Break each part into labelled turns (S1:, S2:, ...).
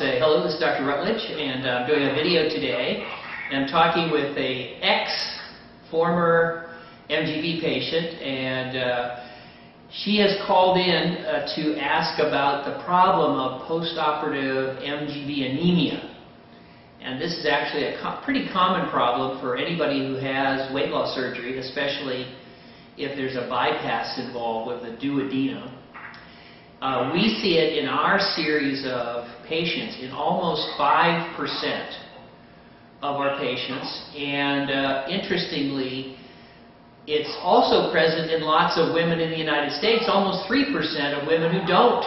S1: say hello, this is Dr. Rutledge, and I'm doing a video today. And I'm talking with a ex-former MGB patient, and she has called in to ask about the problem of postoperative MGB anemia. And this is actually a pretty common problem for anybody who has weight loss surgery, especially if there's a bypass involved with the duodenum. We see it in our series of patients in almost 5% of our patients, and interestingly, it's also present in lots of women in the United States. Almost 3% of women who don't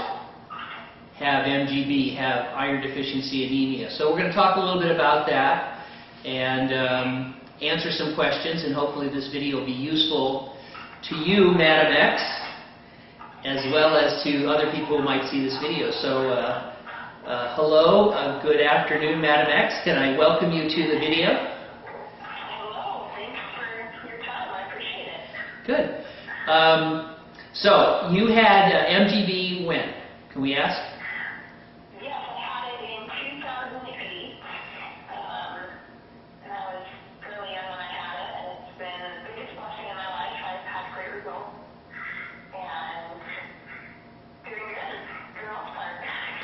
S1: have MGB have iron deficiency anemia. So we're going to talk a little bit about that and answer some questions, and hopefully this video will be useful to you, Madam X, as well as to other people who might see this video. So hello, good afternoon, Madam X. Can I welcome you to the video?
S2: Hello, thanks for your time. I appreciate it.
S1: Good. So you had MGB when? Can we ask?
S2: Yes, I had it in 2008, and I was fairly young when I had it, and it's been the biggest blessing in my life. I've had great results, and doing good for the most part.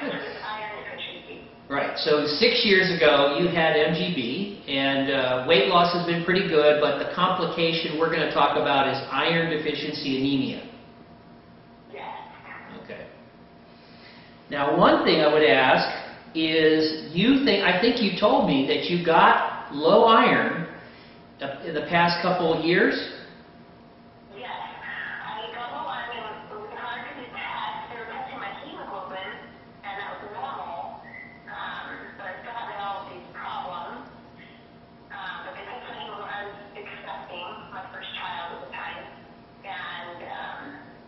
S2: With iron deficiency.
S1: Right, so 6 years ago you had MGB, and weight loss has been pretty good, but the complication we're going to talk about is iron deficiency anemia.
S2: Yes.
S1: Okay. Now, one thing I would ask is, I think you told me that you got low iron in the past couple of years?
S2: Yes. I got low iron, and it was hard to detect. They were testing my hemoglobin, and that was normal. But I still having all of these problems. But they tested my hemoglobin. I was expecting my first child at the time, and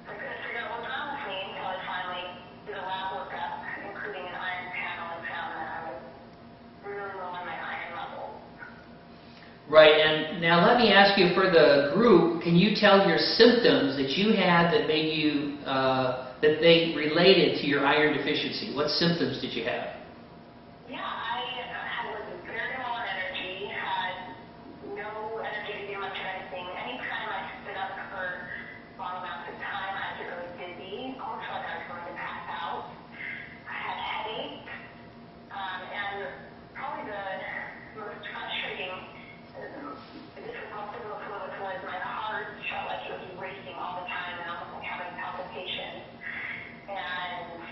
S2: I couldn't figure out what was wrong with me until I finally did a lab workup, including an iron panel, and found that I was really low on my iron levels.
S1: Right, and now let me ask you, for the group, can you tell your symptoms that you had that made you, that they related to your iron deficiency? What symptoms did you have?
S2: Yeah, I was very low on energy, had no energy to do much of anything. Anytime I stood up for long amounts of time, I was really dizzy, almost like I was going to pass out. I had headaches, and probably the most frustrating, this was most difficult was my heart felt like it was racing all the time and almost like having palpitations. And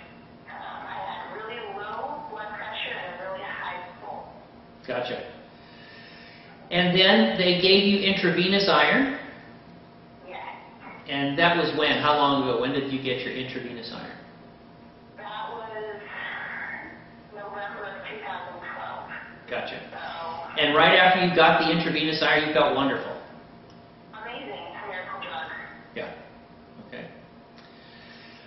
S2: I had really low blood pressure and a really high pulse.
S1: Gotcha. And then they gave you intravenous iron?
S2: Yes.
S1: And that was when? How long ago? When did you get your intravenous iron?
S2: That was November of 2012.
S1: Gotcha.
S2: So,
S1: And right after you got the intravenous iron, you felt wonderful?
S2: amazing. It's a miracle drug.
S1: Yeah. Okay.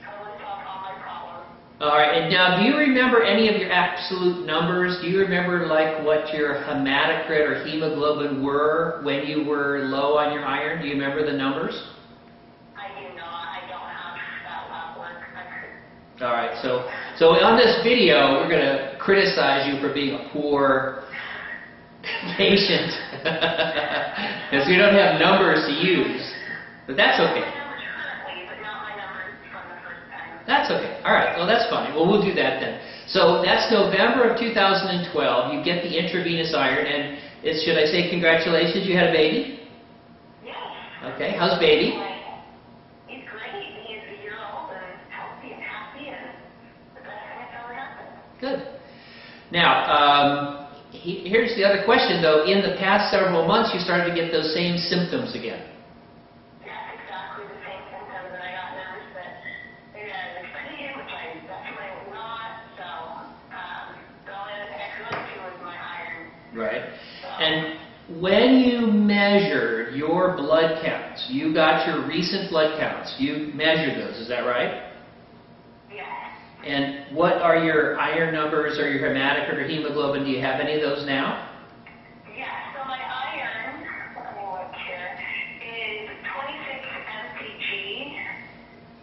S2: Totally solved all my problems.
S1: All right, and now, do you remember any of your absolute numbers? Do you remember, like, what your hematocrit or hemoglobin were when you were low on your iron? Do you remember the numbers?
S2: I do not. I don't have that lab work. I could.
S1: All right, so on this video, we're going to criticize you for being a poor patient because we don't have numbers to use, but that's okay.
S2: My numbers currently, but not my numbers from the first time.
S1: That's okay. All right. Well, that's fine. Well, we'll do that then. So that's November of 2012. You get the intravenous iron, and should I say congratulations? You had a baby?
S2: Yes.
S1: Okay. How's baby?
S2: He's great. He's a year old and healthy and happy, and the best thing that's ever happened.
S1: Good. Now, here's the other question, though. In the past several months, you started to get those same symptoms again.
S2: Yes, exactly the same symptoms, and I got nervous that maybe I was excited, which I definitely was not. So, the only other thing I could look to was my iron.
S1: Right.
S2: So,
S1: And when you measured your blood counts, you got your recent blood counts, you measured those, is that right?
S2: yes.
S1: And what are your iron numbers or your hematocrit or hemoglobin? Do you have any of those now?
S2: Yeah, so my iron, let me look here, is 26 mcg,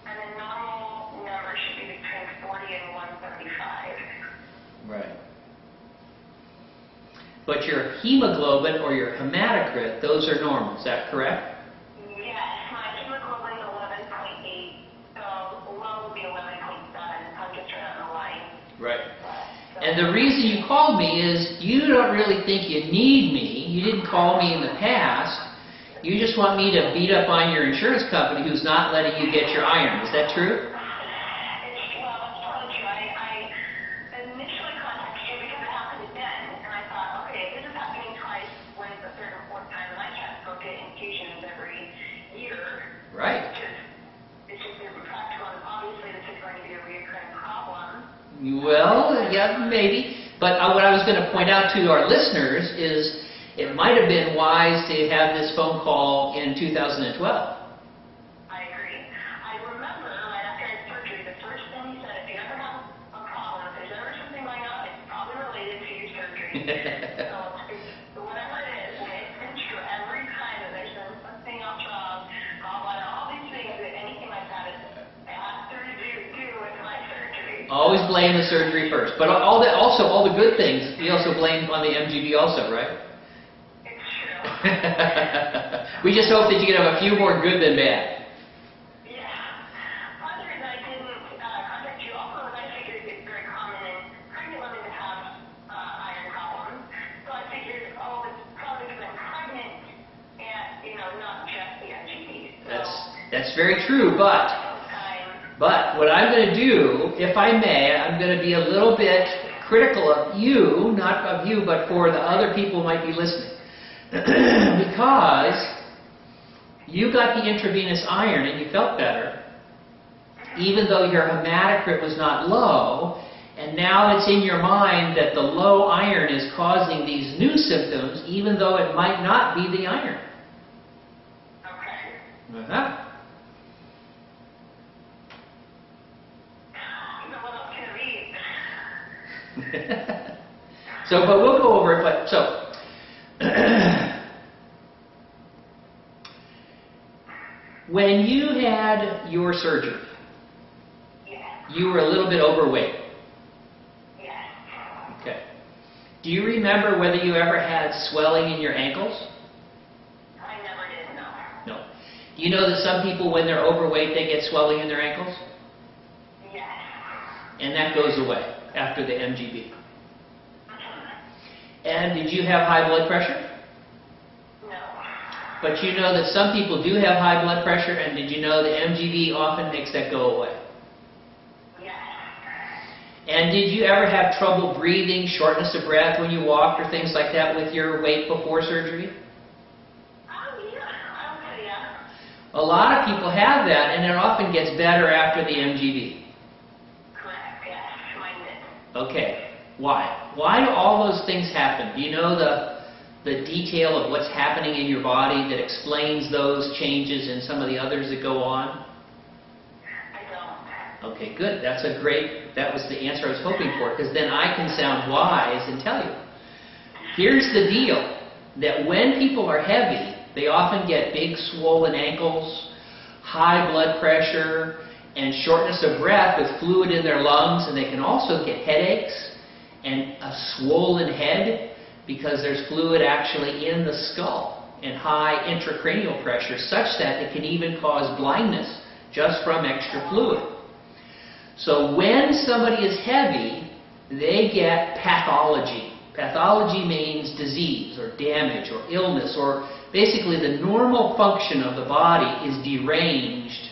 S2: and the normal number should be between 40 and 135.
S1: Right. Right. But your hemoglobin or your hematocrit, those are normal. Is that correct?
S2: Yes, my hemoglobin is 11.8, so low would be 11.7. I'm just right on the line.
S1: Right.
S2: So,
S1: And the reason you called me is you don't really think you need me. You didn't call me in the past. You just want me to beat up on your insurance company who's not letting you get your iron. Is that true? Right.
S2: It's just impractical, and obviously this is going to be a recurring problem.
S1: Well, yeah, maybe. But what I was going to point out to our listeners is it might have been wise to have this phone call in 2012.
S2: I agree. I remember right after I had surgery, the first thing he said, if you ever have a problem, if there's ever something going on, it's probably related to your surgery. So whatever it is, and it's been true every time that there's been something else wrong, all these things, anything like that, it has to do with my surgery.
S1: Always blame the surgery first. But all the good things, we also blame on the MGB also, right?
S2: It's true.
S1: We just hope that you can have a few more good than bad.
S2: Yeah. One other reason I didn't contact you also is I figured it's very common in pregnant women to have iron problems. So I figured, oh, it's probably because I'm pregnant and, not just the MGB.
S1: That's very true, but what I'm going to do, if I may, I'm going to be a little bit critical of you, not of you, but for the other people who might be listening. Because you got the intravenous iron and you felt better, even though your hematocrit was not low, and now it's in your mind that the low iron is causing these new symptoms, even though it might not be the iron.
S2: Okay.
S1: Uh-huh. So, but we'll go over it. But so, when you had your surgery, you were a little bit overweight.
S2: Yes.
S1: Okay. Do you remember whether you ever had swelling in your ankles?
S2: I never did, no.
S1: No. Do you know that some people, when they're overweight, they get swelling in their ankles?
S2: Yes.
S1: And that goes away after the MGB. And did you have high blood pressure?
S2: No.
S1: But you know that some people do have high blood pressure, and did you know the MGB often makes that go away?
S2: Yes.
S1: And did you ever have trouble breathing, shortness of breath when you walked or things like that with your weight before surgery?
S2: Oh, yeah. I would say yeah.
S1: A lot of people have that, and it often gets better after the MGB.
S2: Correct, yes. Mine did.
S1: Okay. Why? Why do all those things happen? Do you know the detail of what's happening in your body that explains those changes and some of the others that go on?
S2: I don't.
S1: Okay, good. That was the answer I was hoping for, because then I can sound wise and tell you. Here's the deal, that when people are heavy, they often get big swollen ankles, high blood pressure, and shortness of breath with fluid in their lungs, and they can also get headaches and a swollen head because there's fluid actually in the skull and high intracranial pressure such that it can even cause blindness just from extra fluid. So when somebody is heavy, they get pathology. Pathology means disease or damage or illness, or basically the normal function of the body is deranged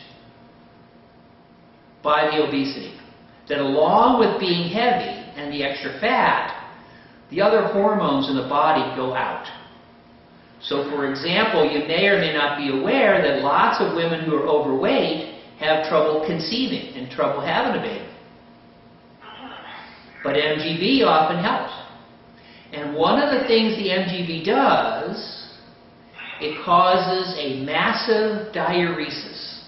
S1: by the obesity. That along with being heavy and the extra fat, the other hormones in the body go out. So for example, you may or may not be aware that lots of women who are overweight have trouble conceiving and trouble having a baby. But MGB often helps. And one of the things the MGB does, it causes a massive diuresis.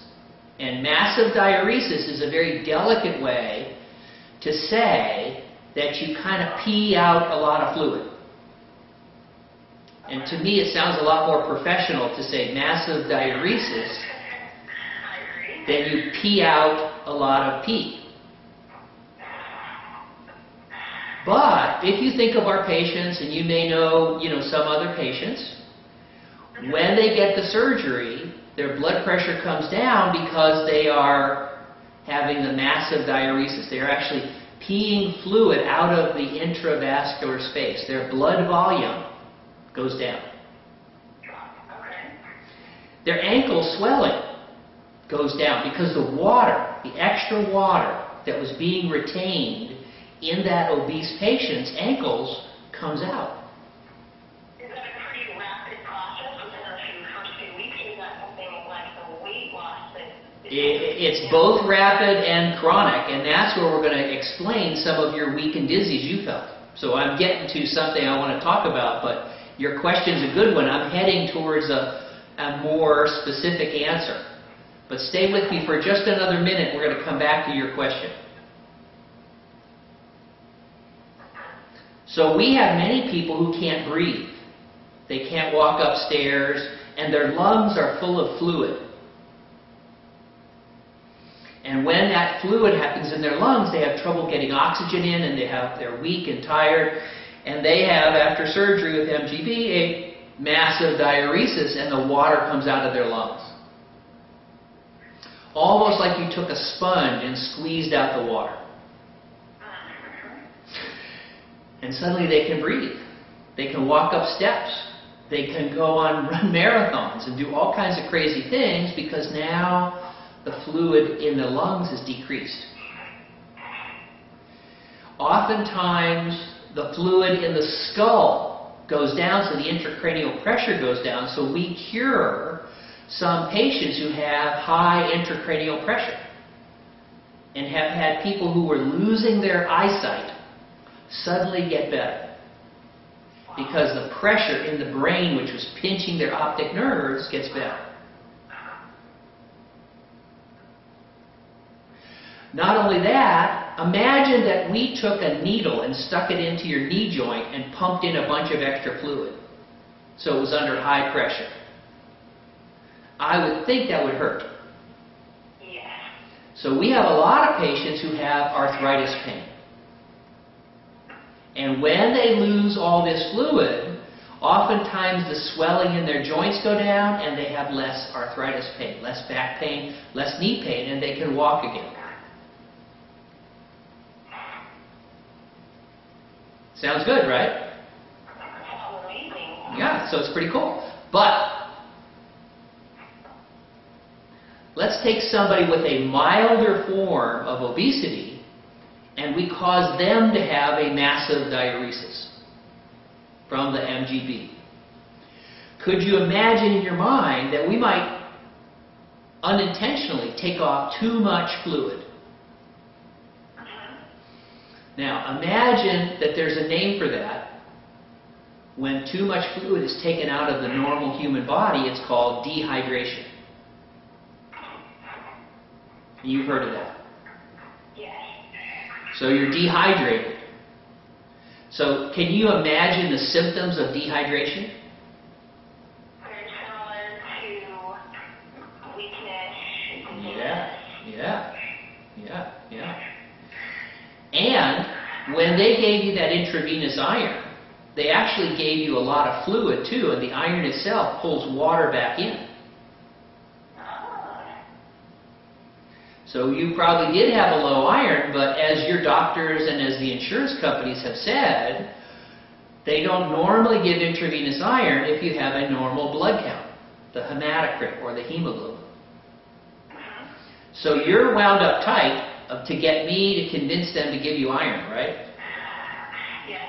S1: And massive diuresis is a very delicate way to say that you kind of pee out a lot of fluid. And to me it sounds a lot more professional to say massive diuresis than you pee out a lot of pee. But if you think of our patients, and you may know, some other patients, when they get the surgery, their blood pressure comes down because they are having the massive diuresis. They are actually peeing fluid out of the intravascular space. Their blood volume goes down. Their ankle swelling goes down because the water, the extra water that was being retained in that obese patient's ankles comes out.
S2: Is that a pretty rapid process within the first few weeks, or is that something like the weight loss that...
S1: It's both rapid and chronic, and that's where we're going to explain some of your weak and dizzies you felt. So I'm getting to something I want to talk about, but your question's a good one. I'm heading towards a more specific answer. But stay with me for just another minute. We're going to come back to your question. So we have many people who can't breathe. They can't walk upstairs, and their lungs are full of fluid. And when that fluid happens in their lungs, they have trouble getting oxygen in, and they're weak and tired, and they have, after surgery with MGB, a massive diuresis, and the water comes out of their lungs. Almost like you took a sponge and squeezed out the water. And suddenly they can breathe. They can walk up steps. They can go on run marathons and do all kinds of crazy things because now the fluid in the lungs is decreased. Oftentimes the fluid in the skull goes down, so the intracranial pressure goes down, so we cure some patients who have high intracranial pressure and have had people who were losing their eyesight suddenly get better because the pressure in the brain, which was pinching their optic nerves, gets better. Not only that, imagine that we took a needle and stuck it into your knee joint and pumped in a bunch of extra fluid, so it was under high pressure. I would think that would hurt.
S2: Yeah.
S1: So we have a lot of patients who have arthritis pain. And when they lose all this fluid, oftentimes the swelling in their joints go down and they have less arthritis pain, less back pain, less knee pain, and they can walk again. Sounds good, right?
S2: Sounds amazing.
S1: Yeah, so it's pretty cool. But let's take somebody with a milder form of obesity and we cause them to have a massive diuresis from the MGB. Could you imagine in your mind that we might unintentionally take off too much fluid? Now, imagine that there's a name for that. When too much fluid is taken out of the normal human body, it's called dehydration. You've heard of that.
S2: Yes.
S1: So you're dehydrated. So can you imagine the symptoms of dehydration?
S2: Very similar to weakness.
S1: Yeah. And when they gave you that intravenous iron, they actually gave you a lot of fluid too, and the iron itself pulls water back in. So you probably did have a low iron, but as your doctors and as the insurance companies have said, they don't normally give intravenous iron if you have a normal blood count, the hematocrit or the hemoglobin. So you're wound up tight to get me to convince them to give you iron, right?
S2: Yes.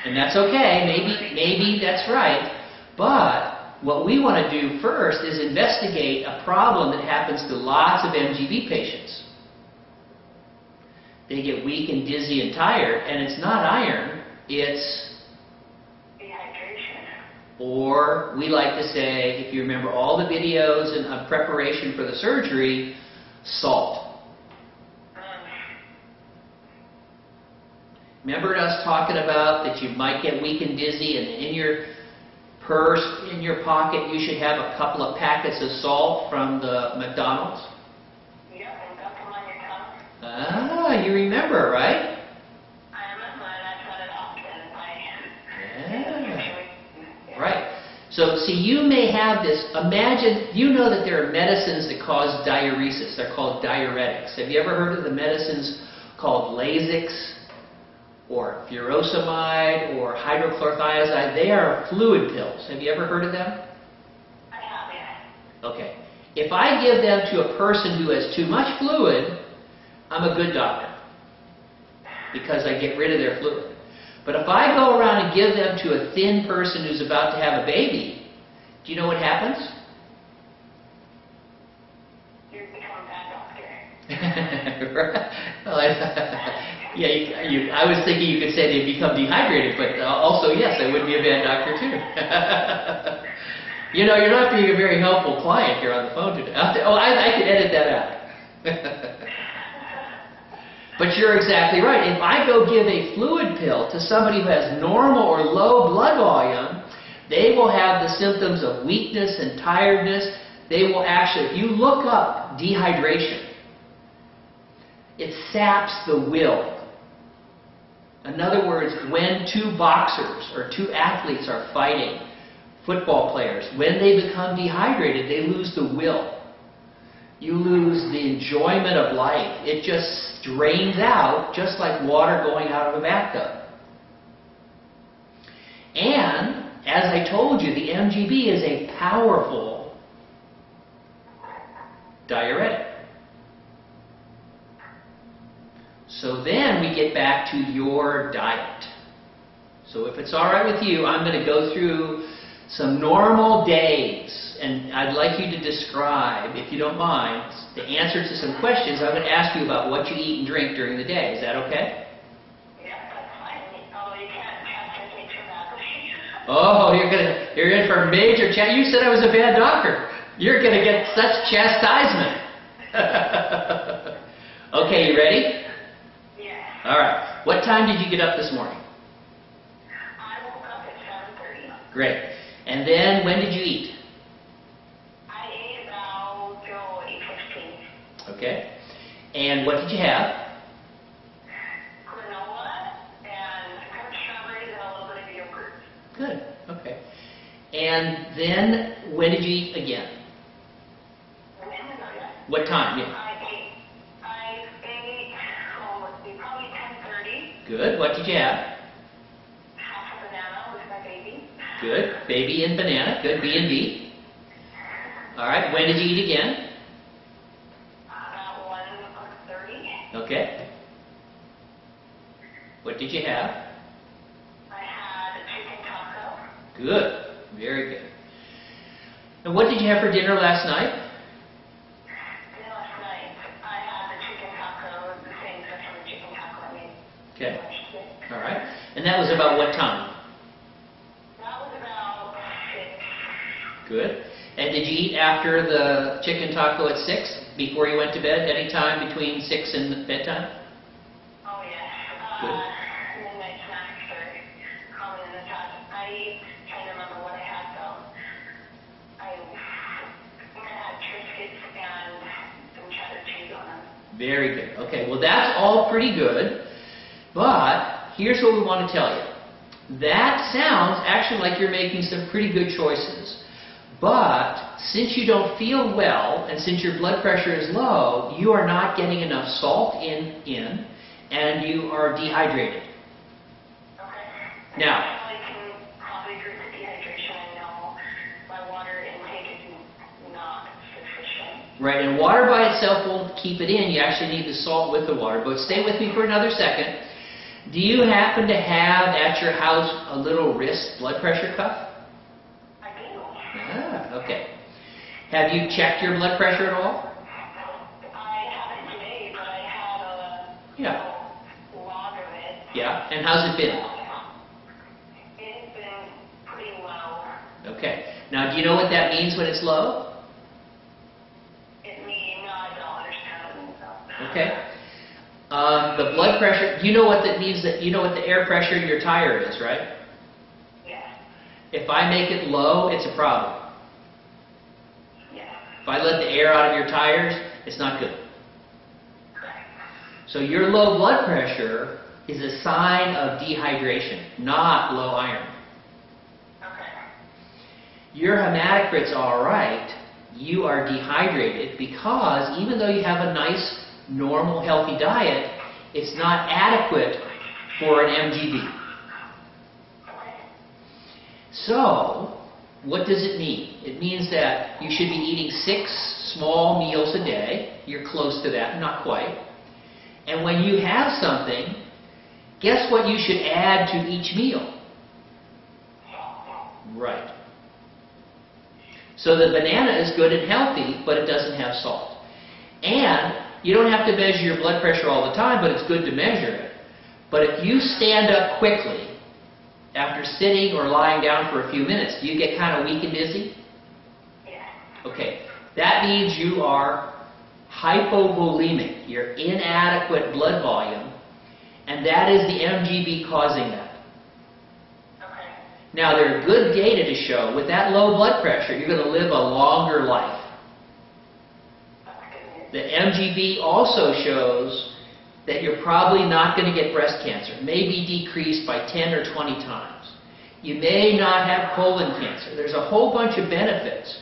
S1: And that's okay, maybe that's right, but what we want to do first is investigate a problem that happens to lots of MGB patients. They get weak and dizzy and tired, and it's not iron, it's
S2: Dehydration.
S1: or we like to say, if you remember all the videos and preparation for the surgery, salt. Remember us talking about that you might get weak and dizzy, and in your purse, in your pocket, you should have a couple of packets of salt from the McDonald's?
S2: Yep, and dump them on your tongue.
S1: Ah, you remember, right?
S2: I remember.
S1: So, see, you may have this, imagine, you know that there are medicines that cause diuresis. They're called diuretics. Have you ever heard of the medicines called Lasix or furosemide or hydrochlorothiazide? They are fluid pills. Have you ever heard of them?
S2: I have, yeah.
S1: Okay. If I give them to a person who has too much fluid, I'm a good doctor because I get rid of their fluid. But if I go around and give them to a thin person who's about to have a baby, do you know what happens?
S2: You become a bad doctor.
S1: Well, I was thinking you could say they become dehydrated, but also, yes, I would be a bad doctor too. You know, you're not being a very helpful client here on the phone today. Oh, I could edit that out. But you're exactly right. If I go give a fluid pill to somebody who has normal or low blood volume, they will have the symptoms of weakness and tiredness. They will actually, if you look up dehydration, it saps the will. In other words, when two boxers or two athletes are fighting, football players, when they become dehydrated, they lose the will. You lose the enjoyment of life. It just drains out, just like water going out of a bathtub. And, as I told you, the MGB is a powerful diuretic. So then we get back to your diet. So if it's all right with you, I'm going to go through some normal days. And I'd like you to describe, if you don't mind, the answer to some questions. I'm going to ask you about what you eat and drink during the day. Is that okay?
S2: Yeah, that's fine. Although you can't chastise me too badly.
S1: Oh, you're in for a major chat. You said I was a bad doctor. You're going to get such chastisement. Okay, you ready?
S2: Yeah.
S1: All right. What time did you get up this morning?
S2: I woke up at 7:30.
S1: Great. And then when did you eat?
S2: I ate about 8:15.
S1: Okay. And what did you have?
S2: Granola and some strawberries and a little bit of yogurt.
S1: Good. Okay. And then when did you eat again? What time? Yeah.
S2: I ate, let's see, probably 10:30.
S1: Good. What did you have?
S2: Half a banana with my baby.
S1: Good. Baby and banana. Good. B and B. All right. When did you eat again?
S2: About 1:30.
S1: Okay. What did you have?
S2: I had a chicken taco.
S1: Good. Very good. And what did you have for dinner last night?
S2: Last night, I had the chicken taco, the same as the chicken taco I made.
S1: Okay. All right. And that was about what time?
S2: That was about 6.
S1: Good. And did you eat after the chicken taco at 6? Before you went to bed? Any time between 6 and bedtime?
S2: Oh, yes.
S1: Good.
S2: Midnight snacks are common in the past. I trying to remember what I had, though. I think I had Triscuits and some cheddar cheese on them.
S1: Very good. Okay, well that's all pretty good, but here's what we want to tell you. That sounds actually like you're making some pretty good choices. But since you don't feel well and since your blood pressure is low, you are not getting enough salt in and you are dehydrated.
S2: Okay.
S1: Now,
S2: I can probably agree with dehydration. I know my water intake is not sufficient.
S1: right, and water by itself won't keep it in. You actually need the salt with the water. But stay with me for another second. Do you happen to have at your house a little wrist blood pressure cuff?
S2: I do.
S1: Ah, okay. Have you checked your blood pressure at all?
S2: I haven't today, but I had a log of it.
S1: Yeah. And how's it been?
S2: It's been pretty low.
S1: Okay. Now, do you know what that means when it's low?
S2: It means I don't understand. So.
S1: Okay. The blood pressure, you know what that means, that you know what the air pressure in your tire is, right?
S2: Yes.
S1: If I make it low, it's a problem.
S2: Yes.
S1: If I let the air out of your tires, it's not good.
S2: Correct.
S1: So your low blood pressure is a sign of dehydration, not low iron.
S2: Okay.
S1: your hematocrit's all right, you are dehydrated because even though you have a nice, normal, healthy diet, it's not adequate for an MGB. So, what does it mean? It means that you should be eating 6 small meals a day. You're close to that, not quite. And when you have something, guess what you should add to each meal? Right. So the banana is good and healthy, but it doesn't have salt. And you don't have to measure your blood pressure all the time, but it's good to measure it. But if you stand up quickly, after sitting or lying down for a few minutes, do you get kind of weak and dizzy?
S2: Yeah.
S1: Okay. That means you are hypovolemic. You're inadequate blood volume, and that is the MGB causing that.
S2: Okay.
S1: Now, there's good data to show with that low blood pressure, you're going to live a longer life. The MGB also shows that you're probably not going to get breast cancer. It may be decreased by 10 or 20 times. You may not have colon cancer. There's a whole bunch of benefits.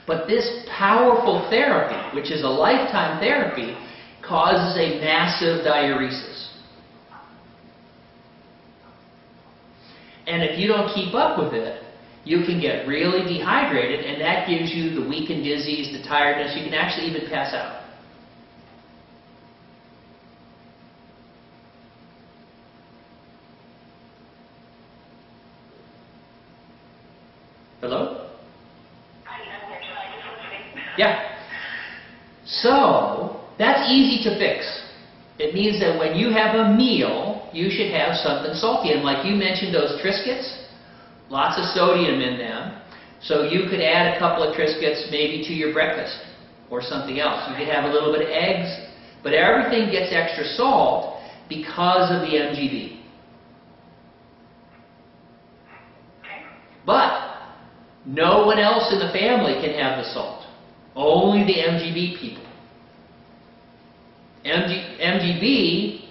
S1: But this powerful therapy, which is a lifetime therapy, causes a massive diuresis. And if you don't keep up with it, you can get really dehydrated, and that gives you the weak and dizzy, the tiredness. You can actually even pass out. Hello?
S2: I'm here, so I just listening.
S1: Yeah. So, that's easy to fix. It means that when you have a meal, you should have something salty. And like you mentioned, those Triscuits, lots of sodium in them. So you could add a couple of Triscuits maybe to your breakfast or something else. You could have a little bit of eggs, but everything gets extra salt because of the MGB. But no one else in the family can have the salt. Only the MGB people. MGB,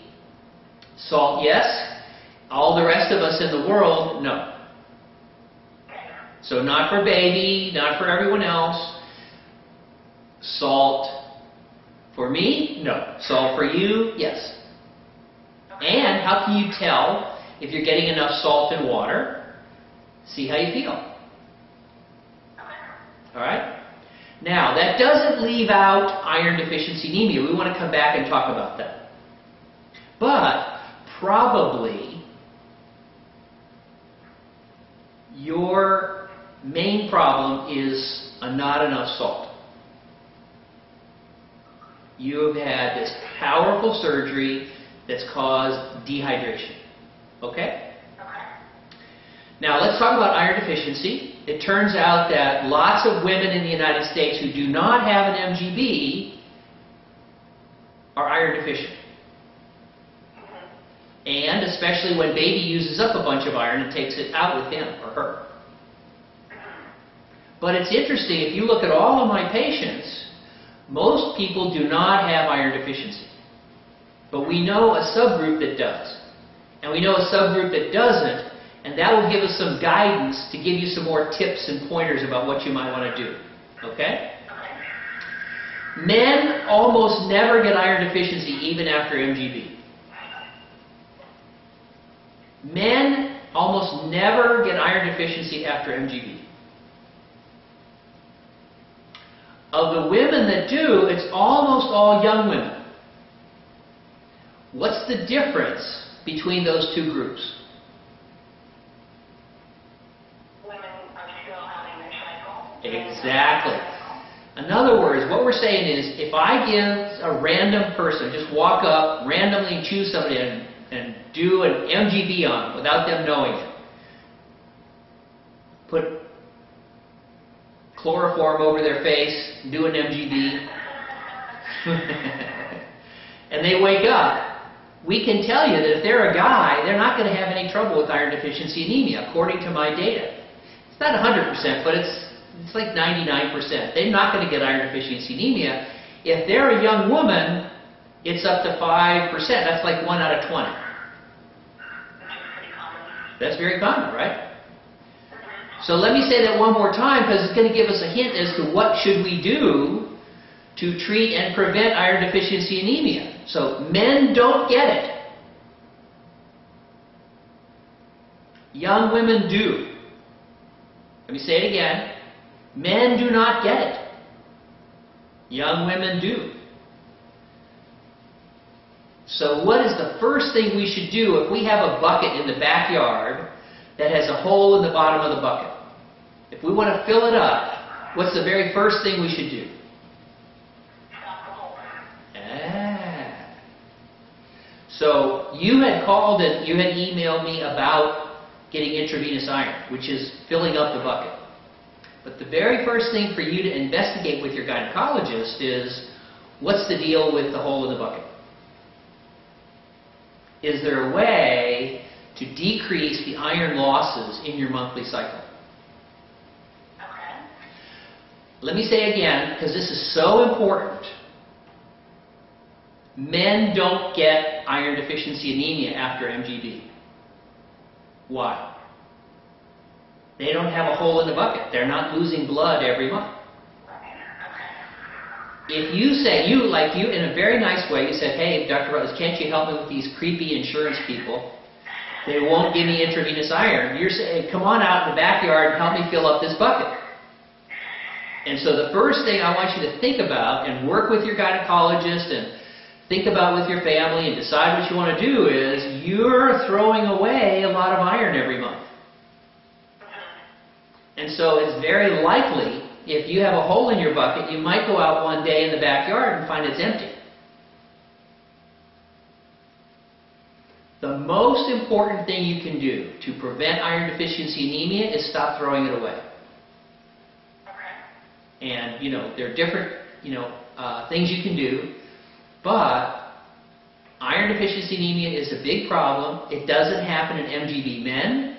S1: salt, yes. All the rest of us in the world, no. So not for baby, not for everyone else. Salt for me, no. Salt for you, yes. And how can you tell if you're getting enough salt in water? See how you feel. All right? Now, that doesn't leave out iron deficiency anemia. We want to come back and talk about that. But probably your main problem is not enough salt. You have had this powerful surgery that's caused dehydration. Okay? Now, let's talk about iron deficiency. It turns out that lots of women in the United States who do not have an MGB are iron deficient. And especially when baby uses up a bunch of iron and takes it out with him or her. But it's interesting, if you look at all of my patients, most people do not have iron deficiency. But we know a subgroup that does. And we know a subgroup that doesn't. And that will give us some guidance to give you some more tips and pointers about what you might want to do. Okay? Men almost never get iron deficiency even after MGB. Men almost never get iron deficiency after MGB. Of the women that do, it's almost all young women. What's the difference between those two groups? Exactly. In other words, what we're saying is, if I give a random person, just walk up, randomly choose somebody and do an MGB on them without them knowing it, put chloroform over their face, do an MGB, and they wake up, we can tell you that if they're a guy, they're not going to have any trouble with iron deficiency anemia, according to my data. It's not 100%, but it's like 99%. They're not going to get iron deficiency anemia. If they're a young woman, it's up to 5%. That's like 1 out of 20. That's very common, right? So let me say that one more time because it's going to give us a hint as to what should we do to treat and prevent iron deficiency anemia. So men don't get it. Young women do. Let me say it again. Men do not get it. Young women do. So what is the first thing we should do if we have a bucket in the backyard that has a hole in the bottom of the bucket? If we want to fill it up, what's the very first thing we should do? So you had called and you had emailed me about getting intravenous iron, which is filling up the bucket. But the very first thing for you to investigate with your gynecologist is, what's the deal with the hole in the bucket? Is there a way to decrease the iron losses in your monthly cycle?
S2: Okay.
S1: Let me say again, because this is so important. Men don't get iron deficiency anemia after MGB. Why? They don't have a hole in the bucket. They're not losing blood every month. If you say, you in a very nice way, you said, hey, Dr. Rutledge, can't you help me with these creepy insurance people? They won't give me intravenous iron. You're saying, come on out in the backyard and help me fill up this bucket. And so the first thing I want you to think about and work with your gynecologist and think about with your family and decide what you want to do is, you're throwing away a lot of iron every month. And so it's very likely, if you have a hole in your bucket, you might go out one day in the backyard and find it's empty. The most important thing you can do to prevent iron deficiency anemia is stop throwing it away. And, there are different, things you can do, but iron deficiency anemia is a big problem. It doesn't happen in MGB men.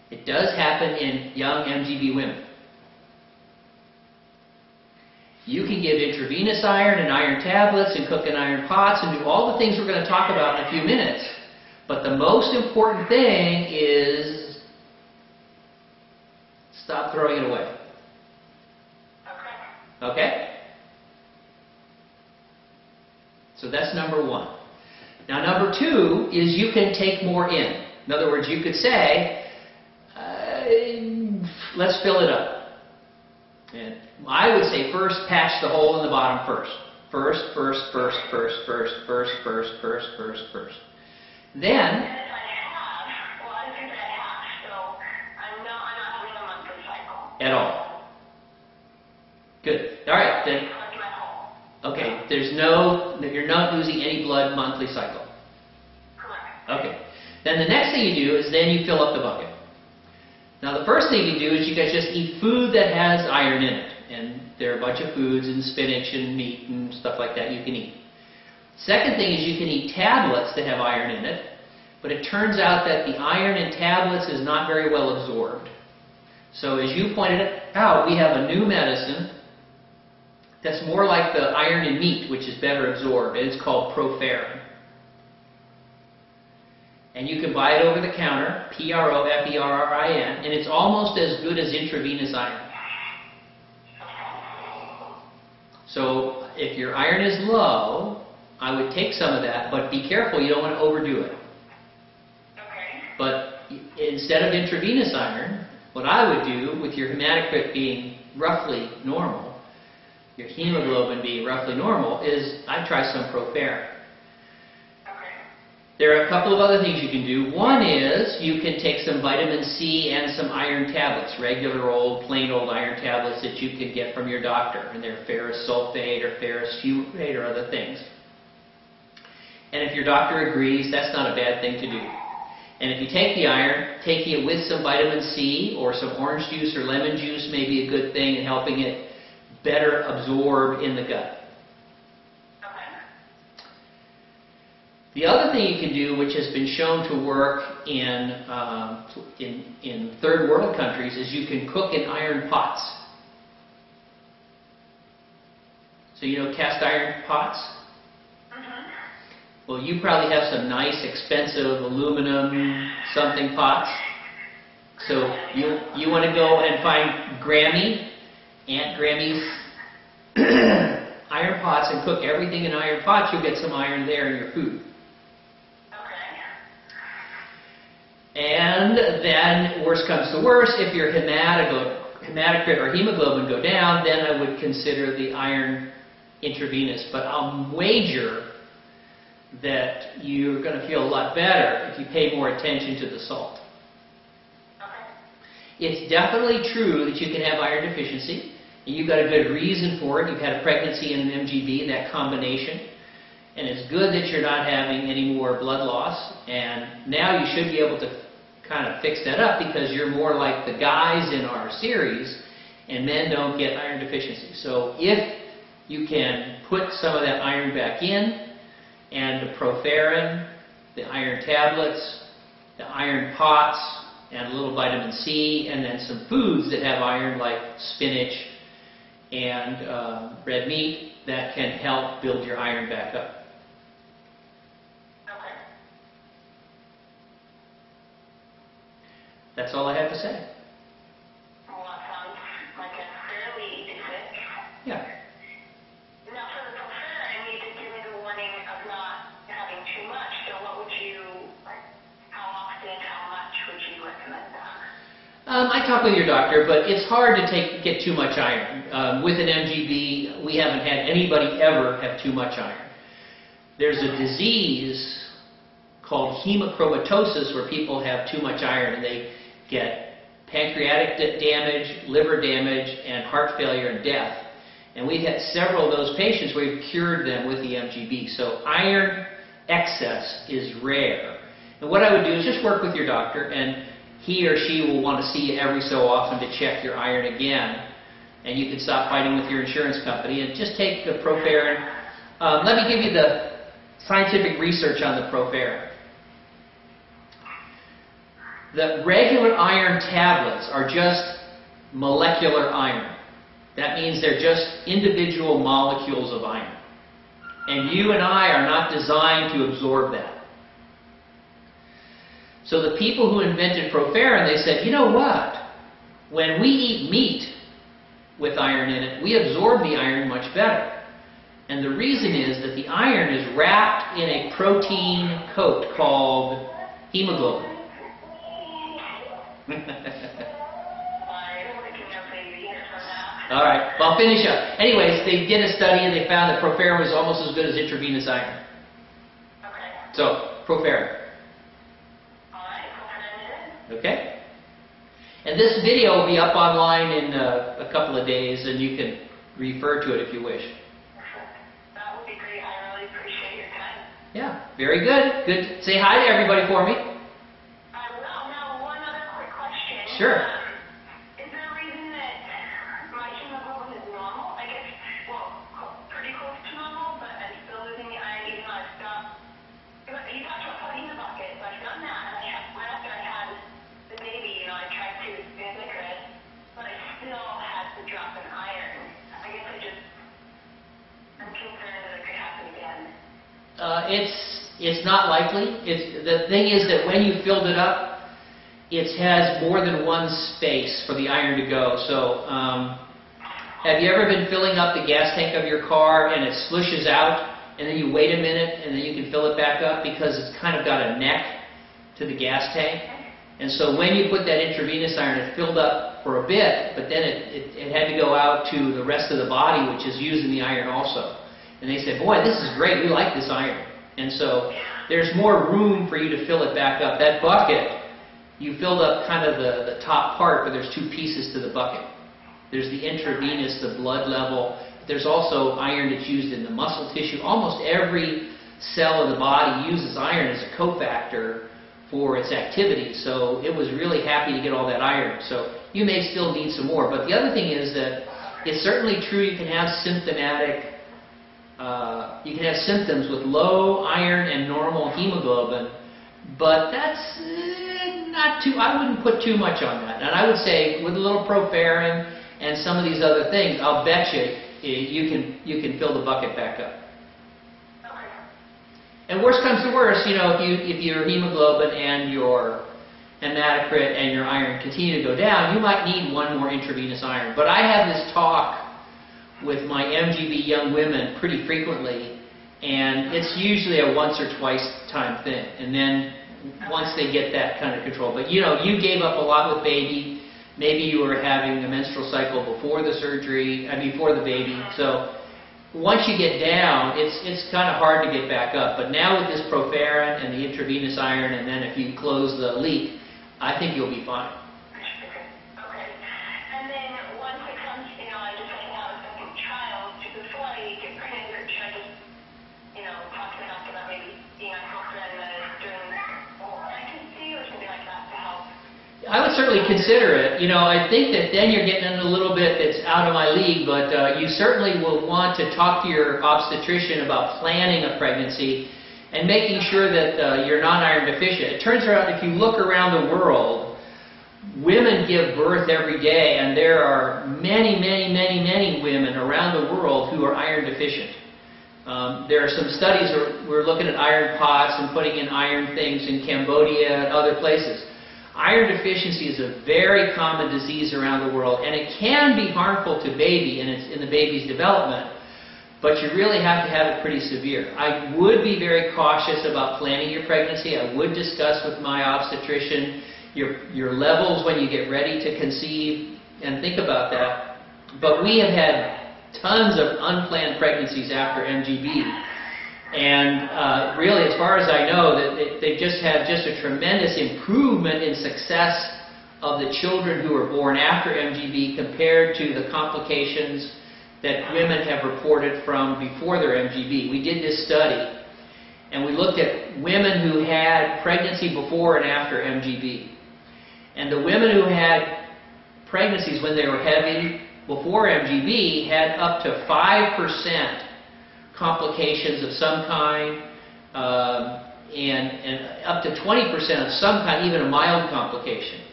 S1: It does happen in young MGB women. You can give intravenous iron and iron tablets and cook in iron pots and do all the things we're going to talk about in a few minutes. But the most important thing is stop throwing it away. Okay? So that's number one. Now number two is you can take more in. In other words, you could say, let's fill it up. And I would say first patch the hole in the bottom first. First. Then, at all. Good. All right. Then. Okay. You're not losing any blood monthly cycle. Okay. Then the next thing you do is then you fill up the bucket. Now the first thing you do is you guys just eat food that has iron in it. And there are a bunch of foods and spinach and meat and stuff like that you can eat. Second thing is you can eat tablets that have iron in it. But it turns out that the iron in tablets is not very well absorbed. So as you pointed out, we have a new medicine that's more like the iron in meat, which is better absorbed. It's called Proferin. And you can buy it over the counter, Proferrin, and it's almost as good as intravenous iron. So if your iron is low, I would take some of that, but be careful, you don't want to overdo it. But instead of intravenous iron, what I would do with your hematocrit being roughly normal, your hemoglobin being roughly normal, is I'd try some Proferin. There are a couple of other things you can do. One is you can take some vitamin C and some iron tablets, regular plain old iron tablets that you could get from your doctor. And they're ferrous sulfate or ferrous fumarate or other things. And if your doctor agrees, that's not a bad thing to do. And if you take the iron, taking it with some vitamin C or some orange juice or lemon juice may be a good thing in helping it better absorb in the gut. The other thing you can do, which has been shown to work in third world countries, is you can cook in iron pots. So you know cast iron pots? Well, you probably have some nice, expensive aluminum something pots. So you want to go and find Grammy, Aunt Grammy's iron pots and cook everything in iron pots. You'll get some iron there in your food. And then, worst comes to worst, if your hematocrit or hemoglobin go down, then I would consider the iron intravenous. But I'll wager that you're going to feel a lot better if you pay more attention to the salt. It's definitely true that you can have iron deficiency, and you've got a good reason for it. You've had a pregnancy and an MGB, that combination. And it's good that you're not having any more blood loss. And now you should be able to kind of fix that up because you're more like the guys in our series, and men don't get iron deficiency. So if you can put some of that iron back in, and the proferin, the iron tablets, the iron pots, and a little vitamin C, and then some foods that have iron like spinach and red meat, that can help build your iron back up. That's all I have to say.
S2: Well, that sounds like a fairly easy fix.
S1: Yeah.
S2: Now, for the proferin, you did give me the warning of not having too much. So what would you, how often, how much would you recommend that?
S1: I talk with your doctor, but it's hard to get too much iron. With an MGB, we haven't had anybody ever have too much iron. There's a disease called hemochromatosis where people have too much iron, and they get pancreatic damage, liver damage, and heart failure and death. And we've had several of those patients where we've cured them with the MGB. So iron excess is rare. And what I would do is just work with your doctor, and he or she will want to see you every so often to check your iron again. And you can stop fighting with your insurance company and just take the proferin. Let me give you the scientific research on the proferin. The regular iron tablets are just molecular iron. That means they're just individual molecules of iron. And you and I are not designed to absorb that. So the people who invented proferin, they said, you know what? When we eat meat with iron in it, we absorb the iron much better. And the reason is that the iron is wrapped in a protein coat called hemoglobin. All right, well, I'll finish up. Anyways, they did a study and they found that proferin was almost as good as intravenous iron.
S2: Okay.
S1: So, proferin.
S2: All right, proferin.
S1: Okay? And this video will be up online in a couple of days, and you can refer to it if you wish.
S2: That would be great. I really appreciate your time.
S1: Yeah, very good. Good. Say hi to everybody for me. Sure.
S2: Is there a reason that my hemoglobin is normal? I guess, well, pretty close to normal, but I'm still losing the iron even though I've stopped. You talked about putting in the bucket, so I've done that. And right after I had the baby, I tried to stand like it, but I still had the drop in iron. I guess I'm concerned that it could happen again.
S1: It's not likely. The thing is that when you filled it up, it has more than one space for the iron to go. So, have you ever been filling up the gas tank of your car and it slushes out, and then you wait a minute and then you can fill it back up because it's kind of got a neck to the gas tank? And so when you put that intravenous iron, it filled up for a bit, but then it had to go out to the rest of the body, which is using the iron also. And they said, boy, this is great, we like this iron. And so there's more room for you to fill it back up. That bucket, you filled up kind of the top part, but there's two pieces to the bucket. There's the intravenous, the blood level. There's also iron that's used in the muscle tissue. Almost every cell in the body uses iron as a cofactor for its activity. So it was really happy to get all that iron. So you may still need some more. But the other thing is that it's certainly true you can have symptoms with low iron and normal hemoglobin, but that's not too, I wouldn't put too much on that. And I would say with a little proferin and some of these other things, I'll bet you can fill the bucket back up. And worst comes to worst, if your hemoglobin and your hematocrit and your iron continue to go down, you might need one more intravenous iron. But I have this talk with my MGB young women pretty frequently, and it's usually a once or twice time thing. And then once they get that kind of control. But you know, you gave up a lot with baby. Maybe you were having a menstrual cycle before the surgery, before the baby. So once you get down, it's kind of hard to get back up. But now with this proferin and the intravenous iron, and then if you close the leak, I think you'll be fine.
S2: Okay. And then once it comes, you know, I just have to have a second child. Before I get pregnant, or should I just, you know, talk to the doctor about maybe being on proferin during pregnancy or something like that to help?
S1: I would certainly consider it. You know, I think that then you're getting in a little bit that's out of my league, but you certainly will want to talk to your obstetrician about planning a pregnancy and making sure that you're non-iron deficient. It turns out if you look around the world, women give birth every day, and there are many, many, many, many women around the world who are iron deficient. There are some studies where we're looking at iron pots and putting in iron things in Cambodia and other places. Iron deficiency is a very common disease around the world, and it can be harmful to baby in the baby's development, but you really have to have it pretty severe. I would be very cautious about planning your pregnancy. I would discuss with my obstetrician your levels when you get ready to conceive, and think about that. But we have had tons of unplanned pregnancies after MGB. And really, as far as I know, that they've just had just a tremendous improvement in success of the children who were born after MGB compared to the complications that women have reported from before their MGB. We did this study, and we looked at women who had pregnancy before and after MGB. And the women who had pregnancies when they were heavy before MGB had up to 5% complications of some kind, and up to 20% of some kind, even a mild complication,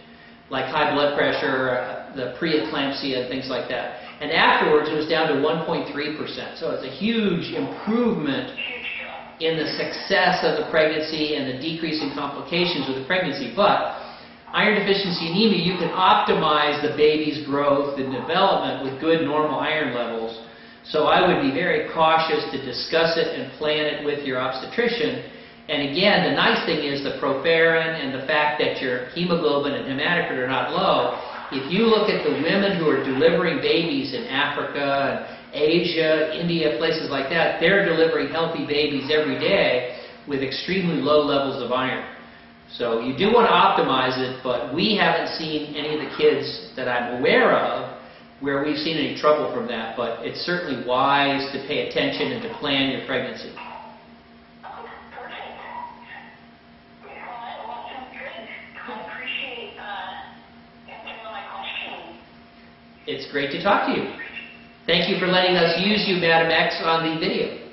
S1: like high blood pressure, the preeclampsia, and things like that. And afterwards, it was down to 1.3%. So it's a huge improvement in the success of the pregnancy and the decrease in complications of the pregnancy. But iron deficiency anemia, you can optimize the baby's growth and development with good normal iron levels. So I would be very cautious to discuss it and plan it with your obstetrician. And again, the nice thing is the proferin and the fact that your hemoglobin and hematocrit are not low. If you look at the women who are delivering babies in Africa, and Asia, India, places like that, they're delivering healthy babies every day with extremely low levels of iron. So you do want to optimize it, but we haven't seen any of the kids that I'm aware of where we've seen any trouble from that, but it's certainly wise to pay attention and to plan your pregnancy. It's great to talk to you. Thank you for letting us use you, Madam X, on the video.